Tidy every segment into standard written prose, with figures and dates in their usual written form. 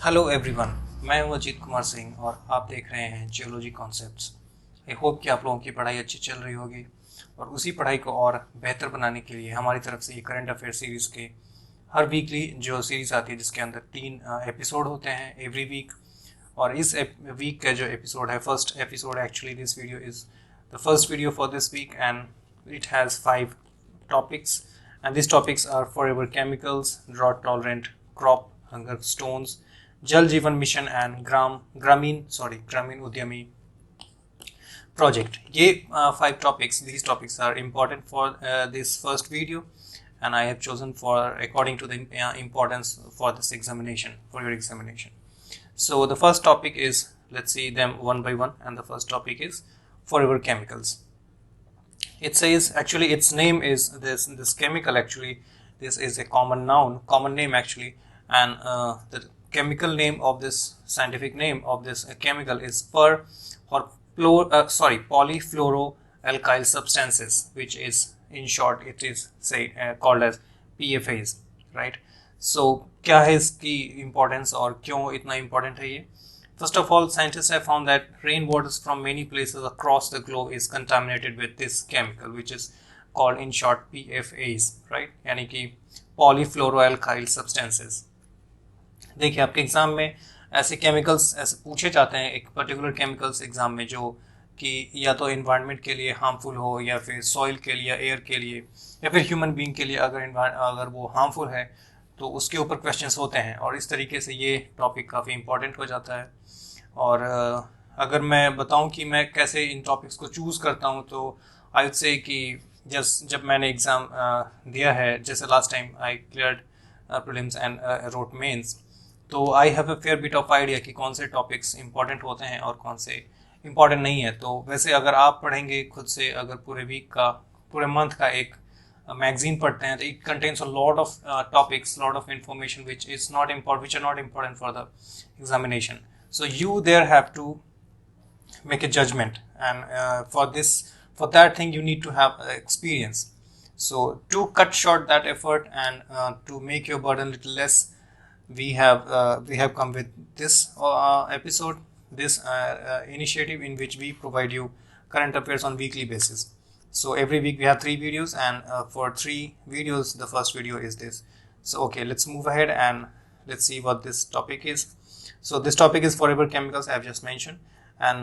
Hello everyone, मैं हूं अजीत कुमार सिंह और आप देख रहे हैं जियोलॉजी कॉन्सेप्ट्स। आई होप कि आप लोगों की पढ़ाई अच्छी चल रही होगी और उसी पढ़ाई को और बेहतर बनाने के लिए हमारी तरफ से ये करंट अफेयर सीरीज़ के हर वीकली जो सीरीज़ आती है जिसके अंदर 3 एपिसोड होते हैं एवरी वीक। और इस वीक का जो एपिसोड है, first episode, actually this video is the first video for this week and it has 5 topics and these topics are forever chemicals, drought tolerant crop, hunger stones, जल जीवन mission and ग्रामीण उद्यमी project. ये 5 topics, these topics are important for this first video and I have chosen for according to the importance for this examination, for your examination. So the first topic is, let's see them one by one, and the first topic is forever chemicals. It says, actually its name is this chemical, actually this is a common name actually, and the chemical name of this, scientific name of this chemical is polyfluoroalkyl substances, which is in short it is called as PFAs, right? So क्या है इसकी importance और क्यों इतना important है ये? First of all, scientists have found that rainwater from many places across the globe is contaminated with this chemical, which is called in short PFAs, right? यानी कि polyfluoroalkyl substances. देखिए, आपके एग्जाम में ऐसे केमिकल्स ऐसे पूछे जाते हैं, एक पर्टिकुलर केमिकल्स एग्जाम में जो कि या तो इन्वायरमेंट के लिए हार्मफुल हो, या फिर सॉइल के लिए, एयर के लिए, या फिर ह्यूमन बीइंग के लिए अगर वो हार्मफुल है तो उसके ऊपर क्वेश्चंस होते हैं। और इस तरीके से ये टॉपिक काफ़ी इंपॉर्टेंट हो जाता है। और अगर मैं बताऊं कि मैं कैसे इन टॉपिक्स को चूज़ करता हूं, तो आई वुड से कि जब मैंने एग्ज़ाम दिया है, जैसे last time I cleared prelims and wrote mains, so I have a fair bit of idea कि कौन से टॉपिक्स इंपॉर्टेंट होते हैं और कौन से इंपॉर्टेंट नहीं है। तो वैसे अगर आप पढ़ेंगे खुद से, अगर पूरे वीक का, पूरे मंथ का एक मैगजीन पढ़ते हैं, तो it contains a lot of topics, lot of information which are not important for the examination. So you there have to make a judgment, and for that thing you need to have experience. So to cut short that effort and to make your burden little less, we have come with this episode, this initiative in which we provide you current affairs on weekly basis. So every week we have 3 videos, and for 3 videos the first video is this. So okay, let's move ahead and let's see what this topic is. So this topic is forever chemicals, I have just mentioned, and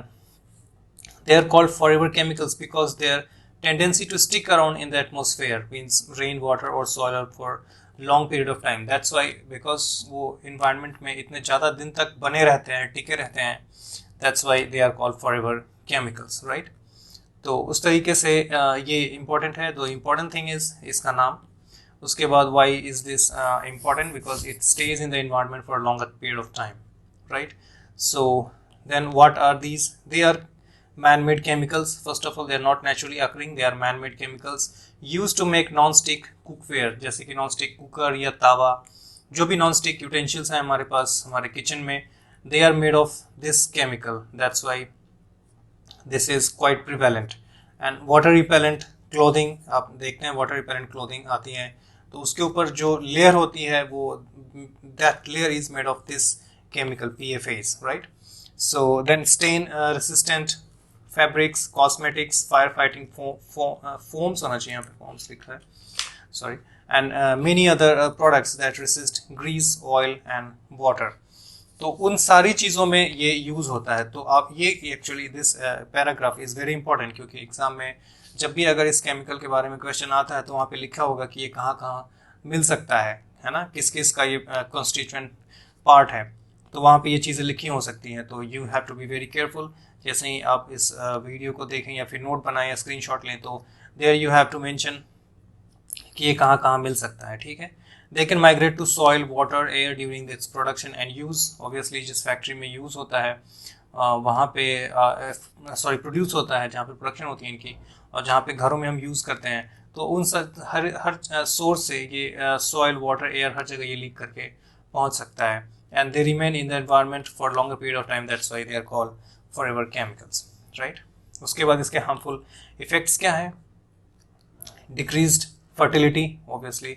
they are called forever chemicals because their tendency to stick around in the atmosphere, means rainwater or soil, for long period of time. That's why, because वो environment में इतने ज़्यादा दिन तक बने रहते हैं, टिके रहते हैं, that's why they are called forever chemicals, right? तो उस तरीके से ये important है. The important thing is इसका नाम. उसके बाद why is this important? Because it stays in the environment for a longer period of time, right? So then what are these? They are man-made chemicals. First of all, they are not naturally occurring, they are man-made chemicals used to make non-stick cookware, जैसे कि non-stick cooker या तावा, जो भी non-stick utensils हैं हमारे पास हमारे kitchen में, they are made of this chemical. That's why this is quite prevalent. And water repellent clothing, आप देखते हैं water repellent clothing आती हैं, तो उसके ऊपर जो लेयर होती है वो, that layer is made of this chemical PFAs, right? So then stain resistant fabrics, cosmetics, firefighting foams होना चाहिए, यहाँ पे foams लिखा है, sorry, and many other products that resist grease, oil and water. तो उन सारी चीज़ों में ये यूज़ होता है. तो आप ये actually this paragraph is very important, क्योंकि एग्जाम में जब भी अगर इस केमिकल के बारे में क्वेश्चन आता है तो वहाँ पे लिखा होगा कि ये कहाँ कहाँ मिल सकता है ना, किस किस का ये कॉन्स्टिट्यूएंट पार्ट है, तो वहाँ पे ये चीज़ें लिखी हो सकती हैं. तो you have to be very careful. जैसे ही आप इस वीडियो को देखें या फिर नोट बनाएं या स्क्रीनशॉट लें, तो there you have to mention कि ये कहाँ कहाँ मिल सकता है, ठीक है. They can migrate to soil, water, air during its production and use. Obviously जिस फैक्ट्री में यूज़ होता है वहाँ पे प्रोड्यूस होता है, जहाँ पे प्रोडक्शन होती है इनकी, और जहाँ पे घरों में हम यूज़ करते हैं, तो उन हर सोर्स से ये सॉइल, वाटर, एयर, हर जगह ये लीक करके पहुँच सकता है. And they remain in the environment for longer period of time. That's why they are called forever chemicals, right? उसके बाद इसके harmful effects क्या है? Decreased fertility, obviously,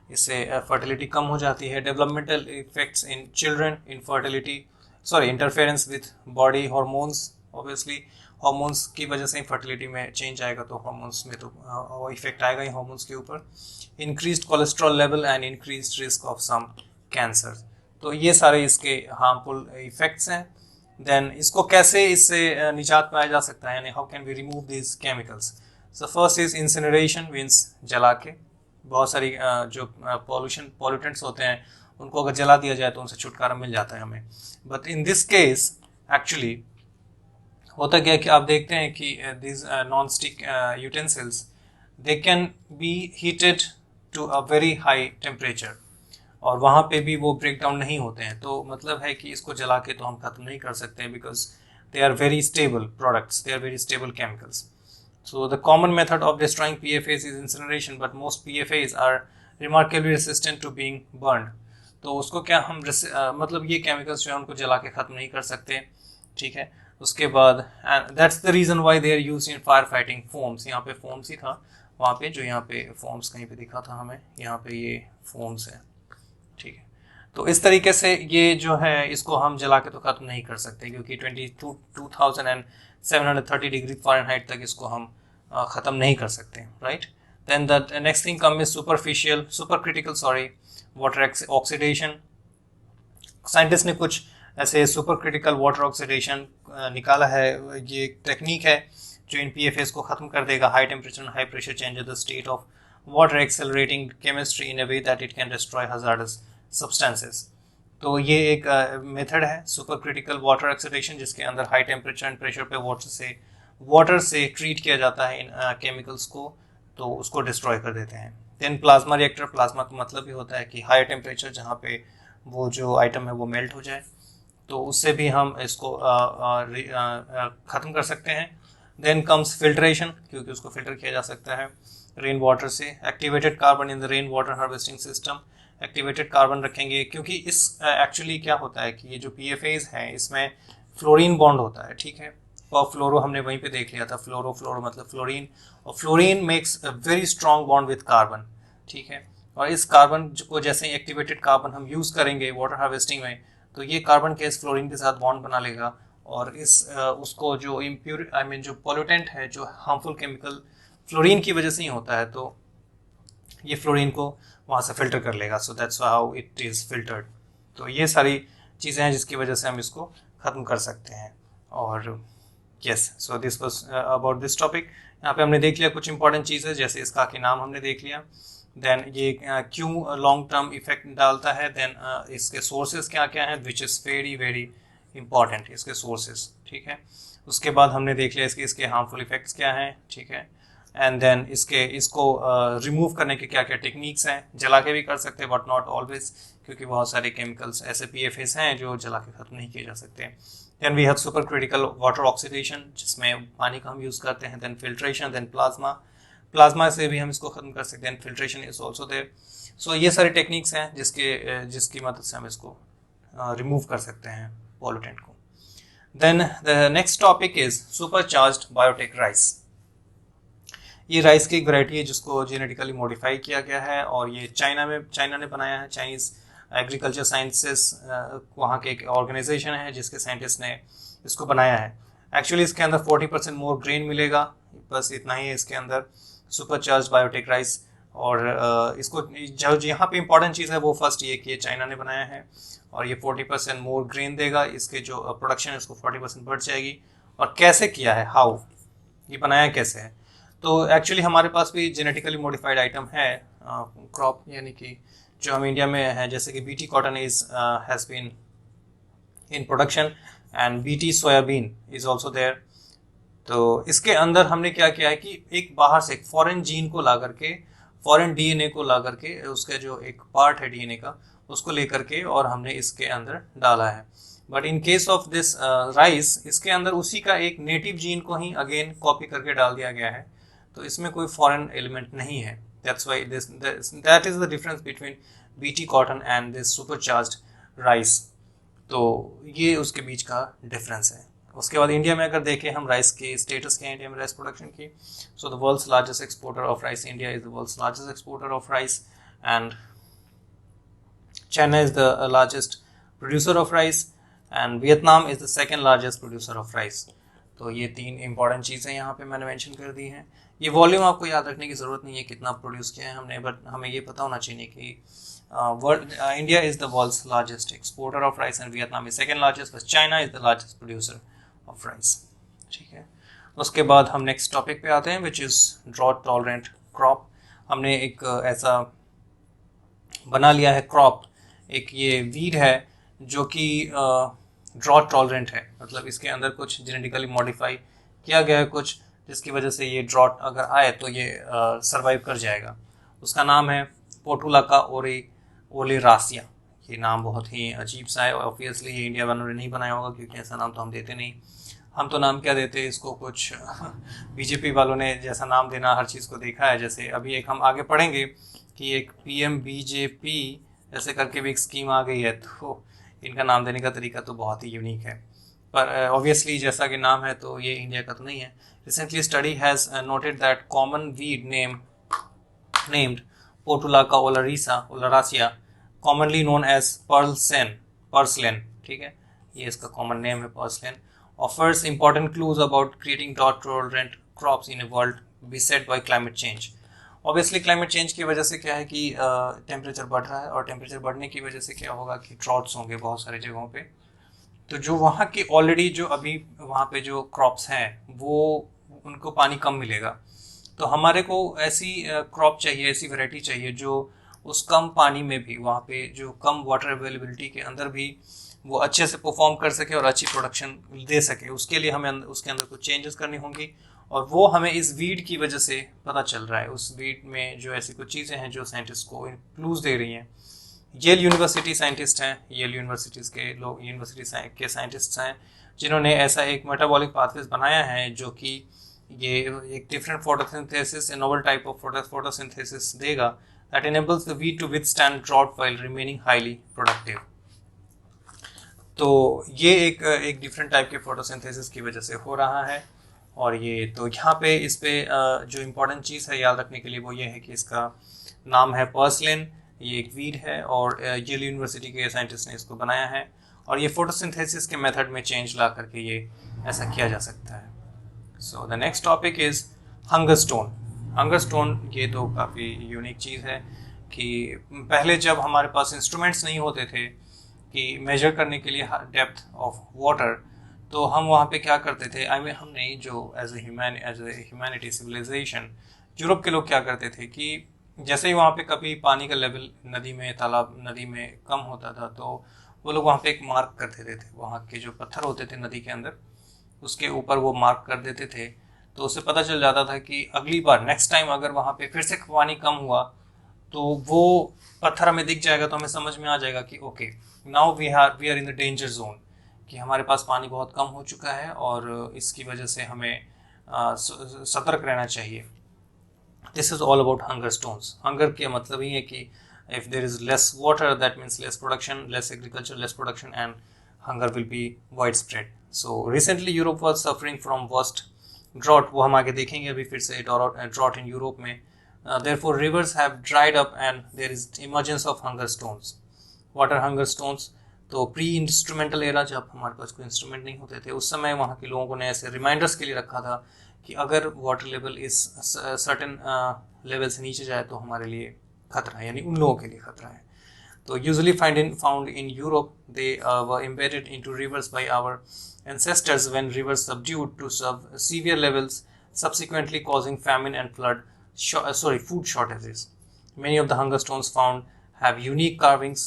इससे फर्टिलिटी कम हो जाती है। Developmental effects in children, infertility sorry interference with body hormones, obviously hormones की वजह से ही फर्टिलिटी में चेंज आएगा, तो हार्मोन्स में तो इफेक्ट आएगा ही हार्मोन्स के ऊपर। Increased cholesterol level and increased risk of some cancer, तो ये सारे इसके हार्मफुल इफेक्ट्स हैं। देन इसको कैसे इससे निजात पाया जा सकता है, यानी how can we remove this chemicals. So first is incineration, means जला के। बहुत सारी जो पॉल्यूटेंट्स होते हैं उनको अगर जला दिया जाए तो उनसे छुटकारा मिल जाता है हमें। But in this case actually होता क्या है कि आप देखते हैं कि this non stick utensils they can be heated to a very high temperature, और वहाँ पे भी वो ब्रेक डाउन नहीं होते हैं। तो मतलब है कि इसको जला के तो हम ख़त्म नहीं कर सकते, because they are very stable products, they are very stable chemicals. So the common method of destroying PFAS is incineration, but most PFAS are remarkably resistant to being burned. तो उसको क्या हम मतलब ये केमिकल्स जो है उनको जला के ख़त्म नहीं कर सकते, ठीक है। उसके बाद that's the reason why they are use in fire fighting foams. यहाँ पे फोम्स ही था वहाँ पे, जो यहाँ पे फोम्स कहीं पे दिखा था हमें, यहाँ पे ये फोम्स है, ठीक है। तो इस तरीके से ये जो है इसको हम जला के तो ख़त्म नहीं कर सकते, क्योंकि 2730 डिग्री फ़ारेनहाइट तक इसको हम ख़त्म नहीं कर सकते, right. Then the next thing come is super critical water oxidation. Scientist ने कुछ ऐसे सुपर क्रिटिकल वाटर ऑक्सीडेशन निकाला है। ये एक टेक्निक है जो इन PFAS को ख़त्म कर देगा। High temperature and high pressure change the state of water accelerating chemistry in a way that it can destroy hazardous substances. तो ये एक मेथड है सुपर क्रिटिकल वाटर ऑक्सीडेशन, जिसके अंदर हाई टेम्परेचर एंड प्रेशर पे वाटर से treat किया जाता है इन केमिकल्स को, तो उसको डिस्ट्रॉय कर देते हैं। देन प्लाज्मा रिएक्टर, प्लाज्मा का मतलब ही होता है कि हाई टेम्परेचर जहाँ पे वो जो आइटम है वो मेल्ट हो जाए, तो उससे भी हम इसको ख़त्म कर सकते हैं। देन कम्स फिल्ट्रेशन, क्योंकि उसको फिल्टर किया जा सकता है रेन वाटर से। Activated carbon in the rain water harvesting system, activated carbon रखेंगे, क्योंकि इस एक्चुअली क्या होता है कि ये जो PFAS है इसमें फ्लोरीन बॉन्ड होता है, ठीक है। और फ्लोरो हमने वहीं पे देख लिया था, फ्लोरो मतलब फ्लोरीन, और fluorine makes a very strong bond with carbon, ठीक है। और इस कार्बन को जैसे एक्टिवेटेड कार्बन हम यूज़ करेंगे वाटर हार्वेस्टिंग में, तो ये कार्बन के इस फ्लोरीन के साथ बॉन्ड बना लेगा, और इस उसको जो इम्प्योर जो पोल्यूटेंट है, जो हार्मफुल केमिकल फ्लोरीन की वजह से ही होता है, तो ये फ्लोरीन को वहाँ से फिल्टर कर लेगा। So that's how it is filtered. तो ये सारी चीज़ें हैं जिसकी वजह से हम इसको ख़त्म कर सकते हैं। और yes, so this was about this topic. यहाँ पे हमने देख लिया कुछ इंपॉर्टेंट चीज़ें, जैसे इसका के नाम हमने देख लिया। देन ये क्यों लॉन्ग टर्म इफेक्ट डालता है। देन इसके सोर्सेज क्या क्या हैं, which is very very important, इसके सोर्सेज, ठीक है। उसके बाद हमने देख लिया इसके हार्मफुल इफेक्ट्स क्या हैं, ठीक है। एंड देन इसको रिमूव करने के क्या क्या टेक्निक्स हैं। जला के भी कर सकते हैं बट नॉट ऑलवेज, क्योंकि बहुत सारे केमिकल्स ऐसे PFAS हैं जो जला के ख़त्म नहीं किए जा सकते। Then we have super critical water oxidation, जिसमें पानी का हम यूज़ करते हैं। देन फिल्ट्रेशन, देन प्लाज्मा से भी हम इसको ख़त्म कर सकते हैं। Filtration is also there. So ये सारे टेक्निक्स हैं जिसकी मदद से हम इसको रिमूव कर सकते हैं पॉल्यूटेंट को। Then the next topic is supercharged biotech rice. ये राइस की एक वैरायटी है जिसको जेनेटिकली मॉडिफाई किया गया है, और ये चाइना ने बनाया है। चाइनीज़ एग्रीकल्चर साइंसेस वहाँ के एक ऑर्गेनाइजेशन है जिसके साइंटिस्ट ने इसको बनाया है। एक्चुअली इसके अंदर 40% मोर ग्रेन मिलेगा, बस इतना ही है इसके अंदर सुपरचार्ज बायोटेक राइस। और इसको जो यहाँ पे इंपॉर्टेंट चीज़ है वो फर्स्ट ये कि ये चाइना ने बनाया है, और ये 40% मोर ग्रेन देगा। इसके जो प्रोडक्शन है उसको 40% बढ़ जाएगी। और कैसे किया है, हाउ, ये बनाया कैसे है। तो एक्चुअली हमारे पास भी जेनेटिकली मॉडिफाइड आइटम है, क्रॉप, यानी कि जो हम इंडिया में है, जैसे कि BT cotton has been in production, and BT soybean is also there. तो इसके अंदर हमने क्या किया है कि एक बाहर से एक फॉरेन जीन को ला करके, फॉरेन DNA को ला करके, उसका जो एक पार्ट है DNA का उसको लेकर के, और हमने इसके अंदर डाला है। But in case of this rice, इसके अंदर उसी का एक नेटिव जीन को ही अगेन कॉपी करके डाल दिया गया है, तो इसमें कोई फॉरेन एलिमेंट नहीं है। That's why that is the difference between BT cotton and this supercharged rice. तो ये उसके बीच का डिफरेंस है। उसके बाद इंडिया में अगर देखें हम राइस की स्टेटस क्या है इंडिया में राइस प्रोडक्शन की, so the world's largest exporter of rice, India is the world's largest exporter of rice, and China is the largest producer of rice and Vietnam is the second largest producer of rice. तो ये 3 important चीज़ें यहाँ पे मैंने mention कर दी हैं. ये volume आपको याद रखने की ज़रूरत नहीं है कितना प्रोड्यूस किया है हमने, बट हमें ये पता होना चाहिए कि India is the world's largest exporter of rice and Vietnam is second largest, बस China is the largest producer of rice. ठीक है, उसके बाद हम नेक्स्ट टॉपिक पे आते हैं which is drought tolerant crop. हमने एक ऐसा बना लिया है क्रॉप, एक ये वीड है जो कि ड्रॉट टॉलरेंट है, मतलब इसके अंदर कुछ जेनेटिकली मॉडिफाई किया गया है कुछ, जिसकी वजह से ये ड्रॉट अगर आए तो ये सरवाइव कर जाएगा. उसका नाम है पोर्टुलाका ओलेरासिया. ये नाम बहुत ही अजीब सा है, ऑब्वियसली ये इंडिया वालों ने नहीं बनाया होगा क्योंकि ऐसा नाम तो हम देते नहीं. हम तो नाम क्या देते हैं इसको, कुछ बीजेपी वालों ने जैसा नाम देना हर चीज़ को देखा है. जैसे अभी एक हम आगे पढ़ेंगे कि एक PMBJP ऐसे करके भी एक स्कीम आ गई है, तो इनका नाम देने का तरीका तो बहुत ही यूनिक है. पर ऑब्वियसली जैसा कि नाम है तो ये इंडिया का तो नहीं है. Recently study has noted that common weed named portulaca oleracea commonly known as purslane. ठीक है, ये इसका कॉमन नेम है purslane. Offers important clues about creating drought tolerant crops in a world beset by climate change. Obviously climate change की वजह से क्या है कि टेम्परेचर बढ़ रहा है, और टेम्परेचर बढ़ने की वजह से क्या होगा कि ड्रॉट्स होंगे बहुत सारी जगहों पे. तो जो वहाँ की ऑलरेडी जो अभी वहाँ पे जो क्रॉप्स हैं वो उनको पानी कम मिलेगा. तो हमारे को ऐसी क्रॉप चाहिए, ऐसी वैरायटी चाहिए जो उस कम पानी में भी, वहाँ पे जो कम वाटर अवेलेबिलिटी के अंदर भी वो अच्छे से परफॉर्म कर सके और अच्छी प्रोडक्शन दे सके. उसके लिए हमें उसके अंदर कुछ चेंजेस करनी होंगी, और वो हमें इस वीड की वजह से पता चल रहा है. उस वीड में जो ऐसी कुछ चीज़ें हैं जो साइंटिस्ट को क्लूज दे रही हैं. येल यूनिवर्सिटी साइंटिस्ट हैं, येल यूनिवर्सिटीज़ के लोग, यूनिवर्सिटी के साइंटिस्ट हैं जिन्होंने ऐसा एक मेटाबॉलिक पाथवेज बनाया है जो कि ये एक different photosynthesis, A novel type of photosynthesis देगा that enables the wheat to withstand drought while remaining highly productive. तो ये एक डिफरेंट टाइप के फोटोसिंथेसिस की वजह से हो रहा है. और ये तो यहाँ पे इस पे जो इम्पोर्टेंट चीज़ है याद रखने के लिए वो ये है कि इसका नाम है पर्सलेन. ये एक वीड है और येल यूनिवर्सिटी के साइंटिस्ट ने इसको बनाया है, और ये फोटोसिंथेसिस के मेथड में चेंज ला करके ये ऐसा किया जा सकता है. So the next topic is hunger stone. Hunger stone ये तो काफ़ी यूनिक चीज़ है कि पहले जब हमारे पास इंस्ट्रूमेंट्स नहीं होते थे कि मेजर करने के लिए डेप्थ ऑफ वाटर, तो हम वहाँ पे क्या करते थे, हमने जो as a humanity civilization, Europe के लोग क्या करते थे कि जैसे ही वहाँ पे कभी पानी का लेवल नदी में, तालाब नदी में कम होता था तो वो लोग वहाँ पे एक मार्क कर देते थे. वहाँ के जो पत्थर होते थे नदी के अंदर, उसके ऊपर वो मार्क कर देते थे. तो उससे पता चल जाता था कि अगली बार नेक्स्ट टाइम अगर वहाँ पे फिर से पानी कम हुआ तो वो पत्थर हमें दिख जाएगा, तो हमें समझ में आ जाएगा कि okay now we are in the danger zone, कि हमारे पास पानी बहुत कम हो चुका है और इसकी वजह से हमें सतर्क रहना चाहिए. This is all about hunger stones. Hunger के मतलब ही है कि if there is less water that means less production, less agriculture, less production, and hunger will be wide spread. So recently Europe was suffering from worst drought. वो हम आगे देखेंगे अभी फिर से ड्रॉट इन यूरोप में. therefore rivers have dried up and there is emergence of hunger stones. water hunger stones. तो pre instrumental era, जब हमारे पास कोई इंस्ट्रूमेंट नहीं होते थे, उस समय वहाँ के लोगों ने ऐसे रिमाइंडर्स के लिए रखा था कि अगर वाटर लेवल इस सर्टेन लेवल से नीचे जाए तो हमारे लिए खतरा है, यानी उन लोगों के लिए खतरा है. तो usually found in Europe, they were embedded into rivers by our ancestors when rivers subdued to severe levels, subsequently causing famine and food shortages. Many of the hunger stones found have unique carvings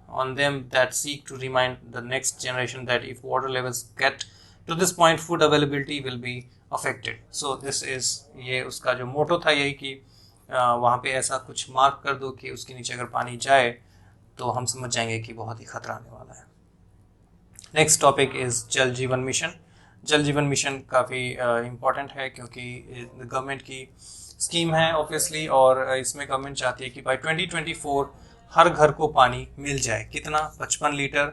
on them that seek to remind the next generation that if water levels get to this point, food availability will be affected. So this is, ये उसका जो मोटो था यही कि वहाँ पे ऐसा कुछ मार्क कर दो कि उसके नीचे अगर पानी जाए तो हम समझ जाएंगे कि बहुत ही खतरा आने वाला है. नेक्स्ट टॉपिक इज़ जल जीवन मिशन. जल जीवन मिशन काफ़ी इम्पॉर्टेंट है क्योंकि गवर्नमेंट की स्कीम है ऑब्वियसली, और इसमें गवर्नमेंट चाहती है कि बाय 2024 हर घर को पानी मिल जाए. कितना? 55 लीटर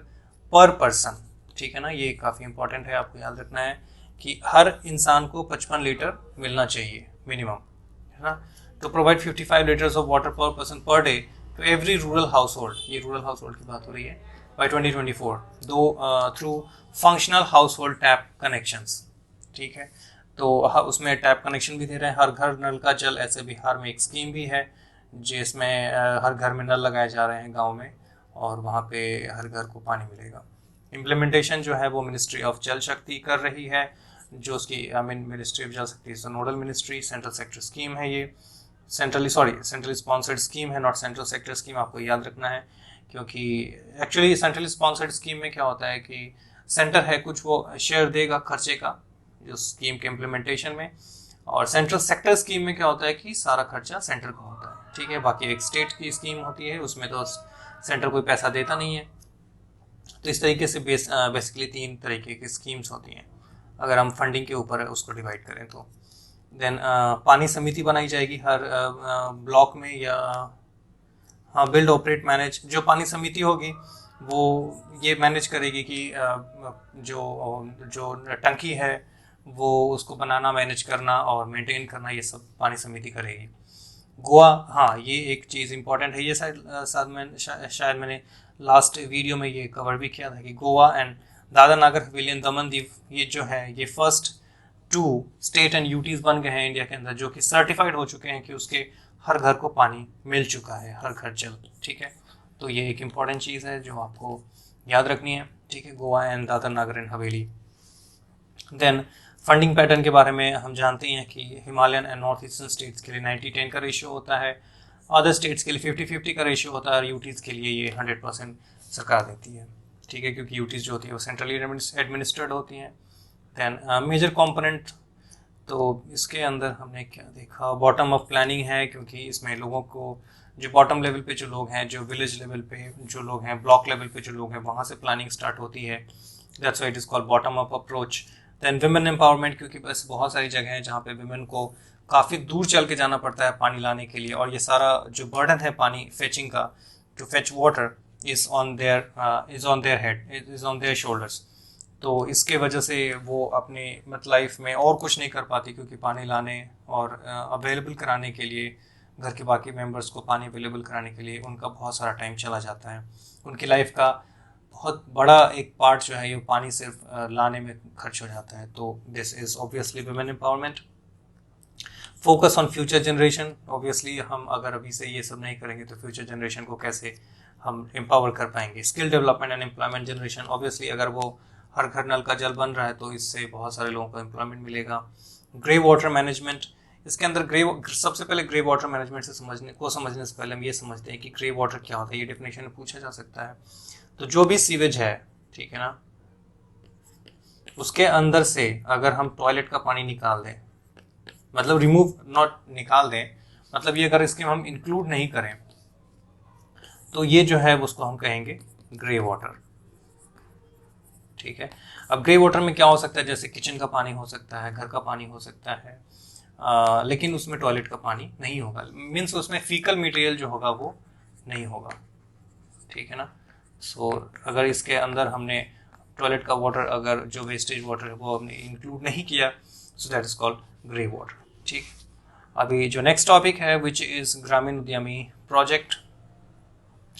पर पर्सन. ठीक है ना, ये काफ़ी इम्पॉर्टेंट है, आपको याद रखना है कि हर इंसान को 55 लीटर मिलना चाहिए मिनिमम, है ना. तो provide 55 litres of water per person per day to every rural house hold, ये रूरल हाउस होल्ड की बात हो रही है, बाई 2024 दो through functional house hold tap connections. ठीक है, तो उसमें टैप कनेक्शन भी दे रहे हैं। हर घर नल का जल, ऐसे बिहार में एक स्कीम भी है जिसमें हर घर में नल लगाए जा रहे हैं गांव में, और वहाँ पे हर घर को पानी मिलेगा। इम्प्लीमेंटेशन जो है वो मिनिस्ट्री ऑफ जल शक्ति कर रही है, जो उसकी मिनिस्ट्री ऑफ जल शक्ति is nodal ministry. Central sector scheme है ये, सेंट्रली स्पॉन्सर्ड स्कीम है, नॉट सेंट्रल सेक्टर स्कीम, आपको याद रखना है। क्योंकि एक्चुअली सेंट्रली स्पॉन्सर्ड स्कीम में क्या होता है कि सेंटर है कुछ वो शेयर देगा खर्चे का जो स्कीम के इम्प्लीमेंटेशन में, और सेंट्रल सेक्टर स्कीम में क्या होता है कि सारा खर्चा सेंटर का होता है। ठीक है, बाकी एक स्टेट की स्कीम होती है, उसमें तो सेंटर कोई पैसा देता नहीं है। तो इस तरीके से बेसिकली 3 तरीके की स्कीम्स होती हैं अगर हम फंडिंग के ऊपर उसको डिवाइड करें तो। देन पानी समिति बनाई जाएगी हर ब्लॉक में, या हाँ बिल्ड ऑपरेट मैनेज, जो पानी समिति होगी वो ये मैनेज करेगी कि जो टंकी है वो उसको बनाना, मैनेज करना और मेंटेन करना, ये सब पानी समिति करेगी। गोवा, हाँ ये एक चीज़ इंपॉर्टेंट है, ये शायद मैंने लास्ट वीडियो में ये कवर भी किया था कि गोवा एंड दादर नागर हवेली एंड दमन दीव, ये जो है ये फर्स्ट 2 स्टेट एंड यूटीज बन गए हैं इंडिया के अंदर जो कि सर्टिफाइड हो चुके हैं कि उसके हर घर को पानी मिल चुका है, हर घर जल। ठीक है, तो ये एक इम्पॉर्टेंट चीज़ है जो आपको याद रखनी है। ठीक है, गोवा एंड दादर नागर and Haveli. Then funding pattern के बारे में हम जानते हैं कि Himalayan and north eastern states के लिए 90-10 का रेशियो होता है, अदर स्टेट्स के लिए 50-50 का रेशियो होता है, और यूटीज़ के लिए ये 100% सरकार देती है। ठीक है, क्योंकि यूटीज़ जो होती है वो सेंट्रली एडमिनिस्ट्रेड होती हैं। देन मेजर कंपोनेंट, तो इसके अंदर हमने क्या देखा, बॉटम अप प्लानिंग है, क्योंकि इसमें लोगों को जो बॉटम लेवल पे जो लोग हैं, जो विलेज लेवल पे जो लोग हैं, ब्लॉक लेवल पे जो लोग हैं, वहाँ से प्लानिंग स्टार्ट होती है। That's why it is called bottom up approach. Then women empowerment, क्योंकि बस बहुत सारी जगह हैं जहाँ पे विमेन को काफ़ी दूर चल के जाना पड़ता है पानी लाने के लिए, और ये सारा जो बर्डन है पानी फेचिंग का, to fetch water is on their head, is on their shoulders. तो इसके वजह से वो अपने लाइफ में और कुछ नहीं कर पाती, क्योंकि पानी लाने और अवेलेबल कराने के लिए, घर के बाकी मेंबर्स को पानी अवेलेबल कराने के लिए उनका बहुत सारा टाइम चला जाता है। उनकी लाइफ का बहुत बड़ा एक पार्ट जो है ये पानी सिर्फ लाने में खर्च हो जाता है। तो this is obviously women empowerment. Focus on future generation, obviously हम अगर अभी से ये सब नहीं करेंगे तो फ्यूचर जनरेशन को कैसे हम एम्पावर कर पाएंगे। Skill development and employment generation, obviously अगर वो हर घर नल का जल बन रहा है तो इससे बहुत सारे लोगों को एम्प्लॉयमेंट मिलेगा। ग्रे वाटर मैनेजमेंट, इसके अंदर सबसे पहले ग्रे वाटर मैनेजमेंट से समझने से पहले हम ये समझते हैं कि ग्रे वाटर क्या होता है। ये डेफिनेशन में पूछा जा सकता है। तो जो भी सीवेज है, ठीक है ना, उसके अंदर से अगर हम टॉयलेट का पानी निकाल दें, मतलब रिमूव नॉट निकाल दें, मतलब ये अगर इसके हम इंक्लूड नहीं करें तो ये जो है उसको हम कहेंगे ग्रे वाटर। ठीक है, अब ग्रे वाटर में क्या हो सकता है, जैसे किचन का पानी हो सकता है, घर का पानी हो सकता है, लेकिन उसमें टॉयलेट का पानी नहीं होगा, मीन्स उसमें फीकल मटेरियल जो होगा वो नहीं होगा। ठीक है ना, सो अगर इसके अंदर हमने टॉयलेट का वाटर, अगर जो वेस्टेज वाटर है वो हमने इंक्लूड नहीं किया, so that is called grey water. ठीक, अभी जो नेक्स्ट टॉपिक है विच इज़ ग्रामीण उद्यमी प्रोजेक्ट,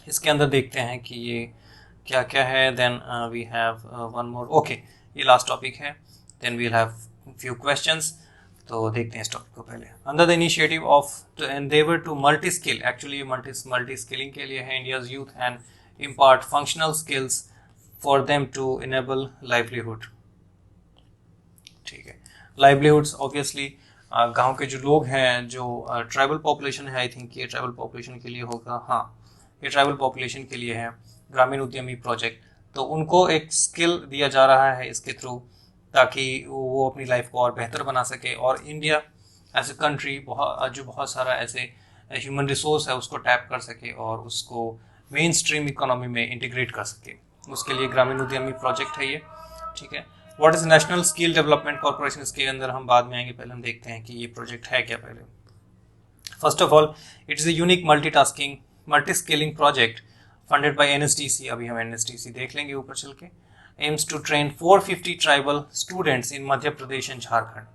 इसके अंदर देखते हैं कि ये क्या क्या है। Then we have one more, okay ये लास्ट टॉपिक है, then we'll have few questions. तो देखते हैं इस टॉपिक को पहले। Under the initiative of to endeavour to multi skill, actually multi skilling के लिए है India's youth and impart functional skills for them to enable livelihood. ठीक है, लाइवलीहुड्स ऑब्वियसली गांव के जो लोग हैं, जो ट्राइबल पॉपुलेशन है, आई थिंक ये ट्राइबल पॉपुलेशन के लिए होगा, हाँ ये ट्राइबल पॉपुलेशन के लिए है ग्रामीण उद्यमी प्रोजेक्ट। तो उनको एक स्किल दिया जा रहा है इसके थ्रू, ताकि वो अपनी लाइफ को और बेहतर बना सके, और इंडिया एज ए कंट्री बहुत सारा ऐसे ह्यूमन रिसोर्स है उसको टैप कर सके और उसको मेन स्ट्रीम इकोनॉमी में इंटीग्रेट कर सके। उसके लिए ग्रामीण उद्यमी प्रोजेक्ट है ये। ठीक है, what is national skill development corporation, इसके अंदर हम बाद में आएंगे, पहले हम देखते हैं कि ये प्रोजेक्ट है क्या। पहले first of all it is a unique multi skilling project funded by NSTC, अभी हम NSTC देख लेंगे ऊपर चल के, aims to train 450 tribal students in Madhya Pradesh and Jharkhand.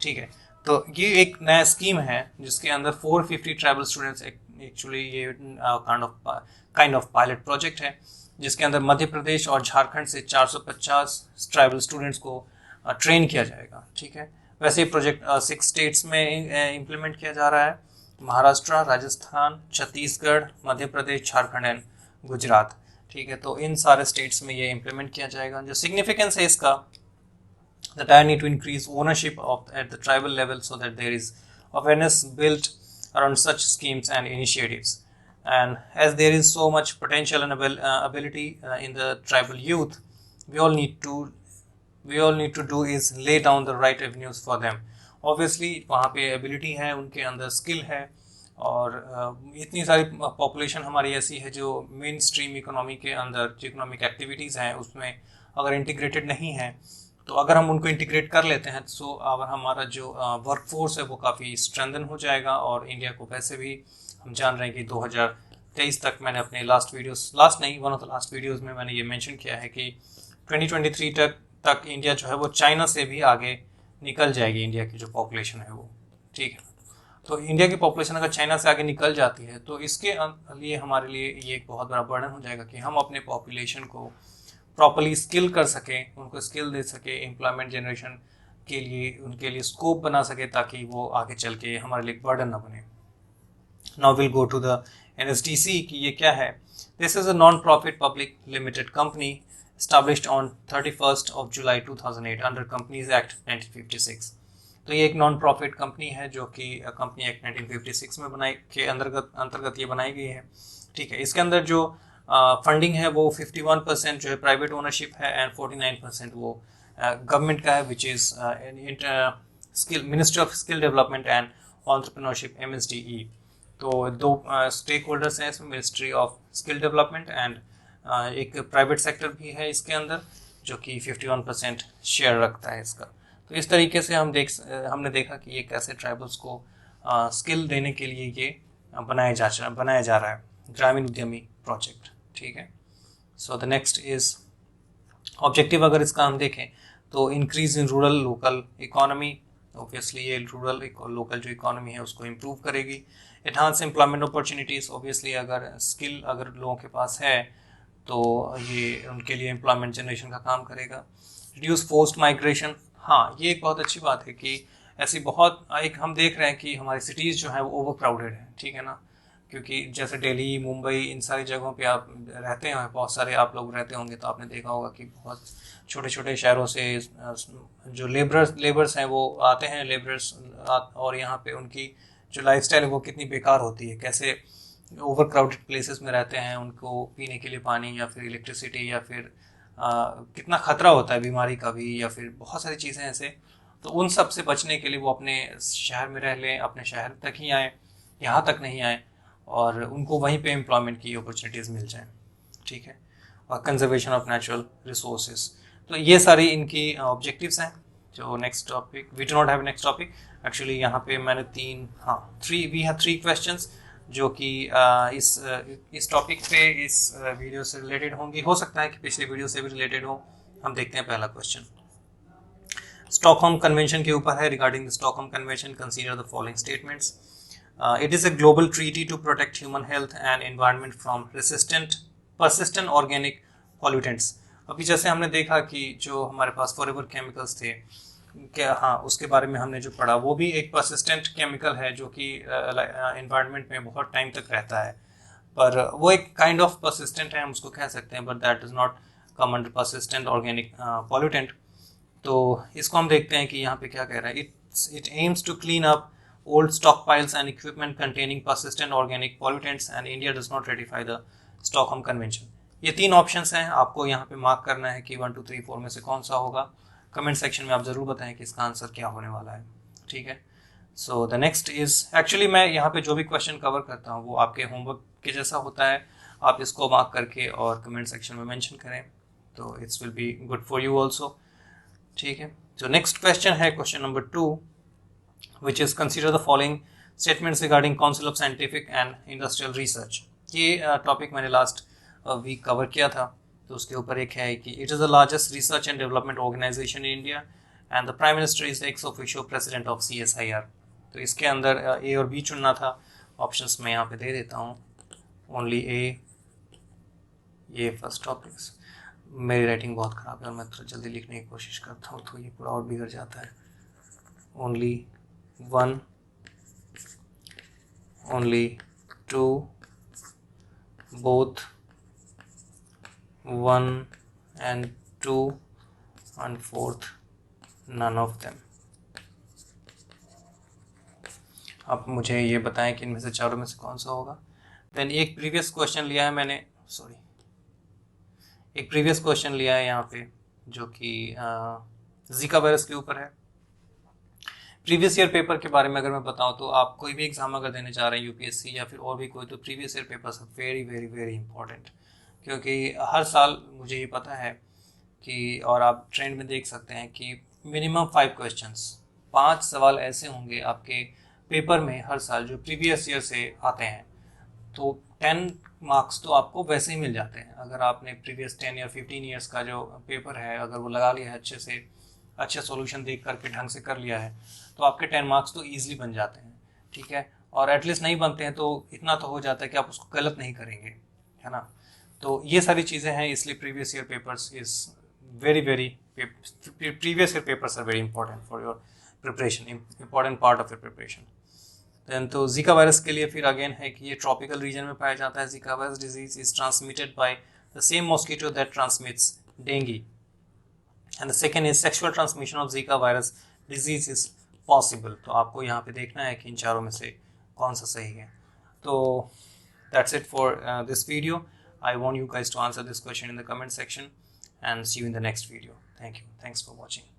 ठीक है, तो ये एक नया स्कीम है जिसके अंदर 450 ट्राइबल स्टूडेंट्स एक्चुअली ये काइंड ऑफ पायलट प्रोजेक्ट है, जिसके अंदर मध्य प्रदेश और झारखंड से 450 ट्राइबल स्टूडेंट्स को ट्रेन किया जाएगा। ठीक है, वैसे ये प्रोजेक्ट 6 स्टेट्स में इम्प्लीमेंट किया जा रहा है, महाराष्ट्र, राजस्थान, छत्तीसगढ़, मध्य प्रदेश, झारखंड एंड गुजरात। ठीक है, तो इन सारे स्टेट्स में ये इम्प्लीमेंट किया जाएगा। जो सिग्निफिकेंस है इसका, that I need to increase ownership at the tribal level so that there is awareness built around such schemes and initiatives. And as there is so much potential and ability in the tribal youth, we all need to do is lay down the right avenues for them. Obviously वहाँ पे ability है, उनके अंदर skill है, और इतनी सारी population हमारी ऐसी है जो मेन स्ट्रीम इकोनॉमी के अंदर जो इकोनॉमिक एक्टिविटीज़ हैं उसमें अगर इंटीग्रेटेड नहीं है, तो अगर हम उनको इंटीग्रेट कर लेते हैं तो अगर हमारा जो वर्क फोर्स है वो काफ़ी स्ट्रेंथन हो जाएगा। और इंडिया को वैसे भी हम जान रहे हैं कि 2023 तक, मैंने अपने one of the last videos में मैंने ये मेंशन किया है कि 2023 तक इंडिया जो है वो चाइना से भी आगे निकल जाएगी, इंडिया की जो पॉपुलेशन है वो। ठीक है, तो इंडिया की पॉपुलेशन अगर चाइना से आगे निकल जाती है तो इसके लिए हमारे लिए ये एक बहुत बड़ा बर्डन हो जाएगा कि हम अपने पॉपुलेशन को प्रॉपर्ली स्किल कर सकें, उनको स्किल दे सके, एम्प्लॉयमेंट जनरेशन के लिए उनके लिए स्कोप बना सके, ताकि वो आगे चल के हमारे लिए बर्डन ना बने। Now will go to the NSDC कि ये क्या है। This is a non profit public limited company established on 31st of July 2008 under companies act 1956। तो ये एक नॉन प्रॉफिट कंपनी है जो कि कंपनी एक्ट 1956 में अंतर्गत ये बनाई गई है। ठीक है, इसके अंदर जो फंडिंग है वो 51% जो है प्राइवेट ओनरशिप है एंड 49% वो गवर्नमेंट का है, which is ministry of skill development and entrepreneurship MSDE। तो दो स्टेक होल्डर्स हैं इसमें, ministry of skill development and एक प्राइवेट सेक्टर भी है इसके अंदर जो कि 51% शेयर रखता है इसका। तो इस तरीके से हमने देखा कि ये कैसे ट्राइबल्स को स्किल देने के लिए ये बनाया जा रहा है, ग्रामीण उद्यमी प्रोजेक्ट। ठीक है, so the next is objective. अगर इसका हम देखें तो increase in rural local economy, obviously ये रूरल लोकल जो इकोनॉमी है उसको इम्प्रूव करेगी। एनहांस एम्प्लॉयमेंट अपॉर्चुनिटीज़, ऑब्वियसली अगर स्किल अगर लोगों के पास है तो ये उनके लिए एम्प्लॉयमेंट जनरेशन का काम करेगा। रिड्यूस फोर्स्ड माइग्रेशन, हाँ ये एक बहुत अच्छी बात है कि ऐसी बहुत एक हम देख रहे हैं कि हमारी सिटीज़ जो है वो ओवर क्राउडेड है। ठीक है ना, क्योंकि जैसे दिल्ली, मुंबई, इन सारी जगहों पे आप रहते हैं, बहुत सारे आप लोग रहते होंगे, तो आपने देखा होगा कि बहुत छोटे छोटे शहरों से जो लेबर्स हैं वो आते हैं, और यहाँ पे उनकी जो लाइफस्टाइल है वो कितनी बेकार होती है, कैसे ओवर क्राउडेड प्लेसेस में रहते हैं, उनको पीने के लिए पानी या फिर इलेक्ट्रिसिटी या फिर कितना ख़तरा होता है बीमारी का भी, या फिर बहुत सारी चीज़ें ऐसे। तो उन सब से बचने के लिए वो अपने शहर में रह लें, अपने शहर तक ही आएँ, यहाँ तक नहीं आए, और उनको वहीं पे एम्प्लॉयमेंट की अपॉर्चुनिटीज़ मिल जाएं। ठीक है, और कंजर्वेशन ऑफ नेचुरल रिसोर्सेज। तो ये सारी इनकी ऑब्जेक्टिव्स हैं। जो next topic, we do not have next topic actually. यहाँ पे मैंने वी हैव 3 क्वेश्चंस जो कि इस टॉपिक पे इस वीडियो से रिलेटेड होंगी। हो सकता है कि पिछले वीडियो से भी रिलेटेड हो। हम देखते हैं पहला क्वेश्चन स्टॉकहोम कन्वेंशन के ऊपर है। Regarding the Stockholm convention, consider the following statements. It is a global treaty to protect human health and environment from persistent organic pollutants। अभी जैसे हमने देखा कि जो हमारे पास फॉरएवर केमिकल्स थे, क्या उसके बारे में हमने जो पढ़ा, वो भी एक परसिस्टेंट केमिकल है जो कि एनवायरनमेंट में बहुत टाइम तक रहता है, पर वो एक काइंड ऑफ परसिस्टेंट है, हम उसको कह सकते हैं, but that is not come under persistent organic pollutant. तो इसको हम देखते हैं कि यहाँ पे क्या कह रहा है। It aims to clean up old stockpiles and equipment containing persistent organic pollutants and India does not ratify the Stockholm Convention। ये 3 ऑप्शंस हैं, आपको यहाँ पे मार्क करना है कि 1 2 3 4 में से कौन सा होगा। कमेंट सेक्शन में आप ज़रूर बताएं कि इसका आंसर क्या होने वाला है। ठीक है, so the next is, actually मैं यहाँ पे जो भी क्वेश्चन कवर करता हूँ वो आपके होमवर्क के जैसा होता है, आप इसको मार्क करके और कमेंट सेक्शन में मैंशन करें, तो it's will be good for you also. ठीक है, तो नेक्स्ट क्वेश्चन है question number 2, which is consider the following statements regarding Council of Scientific and Industrial Research। ये टॉपिक मैंने लास्ट वीक कवर किया था, तो उसके ऊपर एक है कि it is the largest research and development organisation in India and the prime minister is ex officio president of CSIR। तो इसके अंदर A और B चुनना था, ऑप्शंस मैं यहाँ पे दे देता हूँ, ओनली ए, ये फर्स्ट टॉपिक्स। मेरी राइटिंग बहुत ख़राब है और मैं थोड़ा जल्दी लिखने की कोशिश करता हूँ तो ये पूरा और बिगड़ जाता है। Only 1, only 2, both 1 and 2, and fourth none of them। अब मुझे ये बताएं कि इनमें से चारों में से कौन सा होगा। देन एक प्रीवियस क्वेश्चन लिया है मैंने, एक प्रीवियस क्वेश्चन लिया है यहाँ पे जो कि जीका वायरस के ऊपर है। प्रीवियस ईयर पेपर के बारे में अगर मैं बताऊं तो आप कोई भी एग्जाम अगर देने जा रहे हैं यूपीएससी या फिर और भी कोई, तो previous year papers are very very very important, क्योंकि हर साल मुझे ये पता है कि, और आप ट्रेंड में देख सकते हैं कि मिनिमम 5 क्वेश्चंस, 5 सवाल ऐसे होंगे आपके पेपर में हर साल जो प्रीवियस ईयर से आते हैं। तो 10 मार्क्स तो आपको वैसे ही मिल जाते हैं अगर आपने प्रीवियस 10 या 15 ईयर्स का जो पेपर है अगर वो लगा लिया है अच्छे से, अच्छे सॉल्यूशन देख करके ढंग से कर लिया है, तो आपके 10 मार्क्स तो ईजिली बन जाते हैं, ठीक है। और एटलीस्ट नहीं बनते हैं तो इतना तो हो जाता है कि आप उसको गलत नहीं करेंगे, है ना। तो ये सारी चीज़ें हैं, इसलिए previous year papers is very very, previous year papers are very important for your preparation, important part of your preparation. Then तो जीका वायरस के लिए फिर अगेन है कि ये ट्रॉपिकल रीजन में पाया जाता है। Zika virus disease is transmitted by the same mosquito that transmits dengue, and the second is sexual transmission of Zika virus disease is possible. तो आपको यहाँ पे देखना है कि इन चारों में से कौन सा सही है। तो that's it for this video. I want you guys to answer this question in the comment section and see you in the next video. Thank you. Thanks for watching.